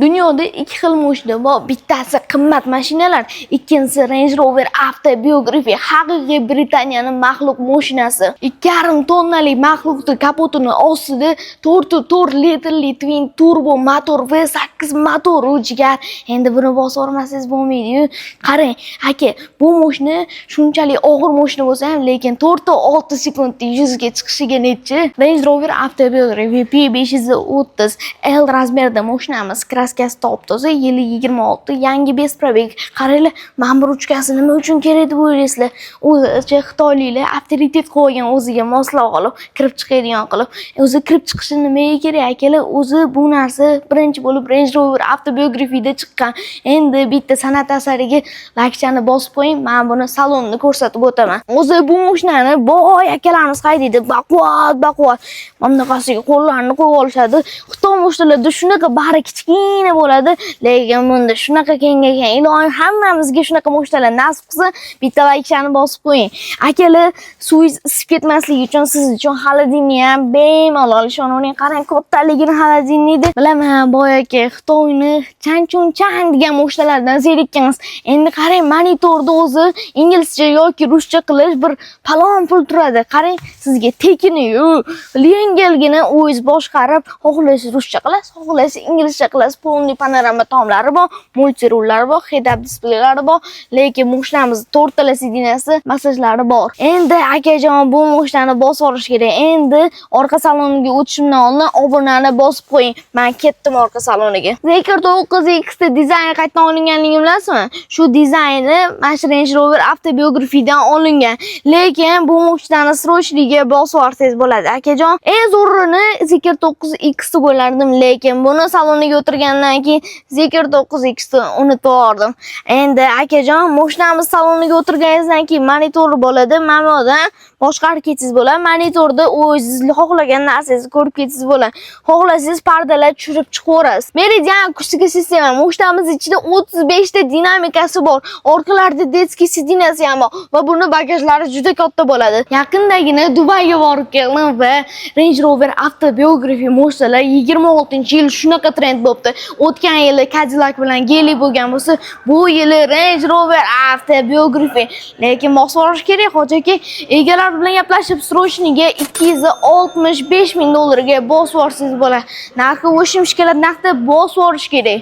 Dunyoda ikki xil mashina bor. Bittasi qimmat mashinalar, ikkinchisi Range Rover Autobiography, haqiqiy Britaniyaning maxluq mashinasi. 2,5 tonnali maxluqning kapotini ostida 4.4 litrli twin turbo motor V8 motor jigar. Endi buni bosib olmasangiz bo'lmaydi-yu. Qarang, aka, bu mashina shunchalik og'ir mashina bo'lsa ham, lekin 4.6 sekundda 100 ga chiqishiga nechi? Range Rover Autobiography P530 L razmerda mashinamiz. Kraskasi top-toza, yili 26, yangi bez probeg. Qaranglar, mana bu ruchkasi nima uchun kerak deb o'ylaysizlar? O'zicha xitoyliklar avtoritet qo'ygan, o'ziga moslab olib, kirib chiqadigan qilib. O'zi kirib chiqishi nimaga kerak akalar? O'zi bu narsa birinchi bo'lib Range Rover Autobiography'da chiqqan. Endi bitta san'at asariga laykchani bosib qo'ying, men buni salonni ko'rsatib o'taman. O'zi bu mashinani boy akalarimiz haydaydi, baquvvat. Bunaqasiga qo'llarini qo'yib olishadi. Xitoy mashinalarida shunaqa bari kichkina bo'ladi, lekin bunda shunaqa kengaygan. Ilohim hammamizga shunaqa mashinalar nasib qilsin. Bitta laykchani bosib qo'ying. Akalar, suvingiz isib ketmasligi uchun siz uchun xolodilnik ham bemalol ishonavering. Qarang, kattaligini xolodilnikda. Bilaman, boyagi Xitoyni chan degan mashinalardan zerikkansiz. Endi qarang, monitorda o'zi inglizcha yoki ruscha qilish bir palon pul turadi. Qarang, sizga tekini-yu, yengilgina o'zingiz boshqarib, xohlaysiz ruscha qilasiz, xohlaysiz inglizcha qilasiz. Polni panorama tomlari bor, multirullari bor, head-up displaylari bor, lekin mashinamiz 4 tala sidinasi, massajlari bor. Endi akajon, bu mashinani bosib olish kerak. Endi orqa saloniga o'tishimdan oldin obunani bosib qo'ying. Men ketdim orqa saloniga. Zeker 9X da dizayni qayerdan olinganligini bilasizmi? Shu dizayni mana Range Rover Autobiography'dan olingan. Lekin bu mashinani srochliga bosib olsangiz bo'ladi, akajon. Eng zo'rini Zeker 9X deb o'ylardim, lekin buni saloniga o'tirgandan keyin Zeker 9X ni unutib oldim. Endi akajon, mashinamiz saloniga o'tirganingizdan keyin monitori bo'ladi. Mana bu yerdan boshqarib ketsangiz bo'ladi. Monitorda o'zingiz xohlagan narsangizni ko'rib ketsangiz bo'ladi. Xohlasangiz pardalar tushirib chiqaverasiz. Meridian akustika sistema. Mashinamiz ichida 35 ta dinamikasi bor. Orqalarida detskiy sidinasi ham bor va buni bagajlari juda katta bo'ladi. Yaqindagina Dubayga borib keldim va Range Rover Autobiography mashinalar 26-yil shunaqa trend bo'libdi. O'tgan yili Cadillac bilan Geely bo'lgan bo'lsa, bu yili Range Rover Autobiography. Lekin bosib olish kerak, ho'jaki. Egalar bilan gaplashib, srochniga 265 ming dollarga bosib olsangiz bo'ladi. Narxi o'shim shikilab narxda bosib olish kerak.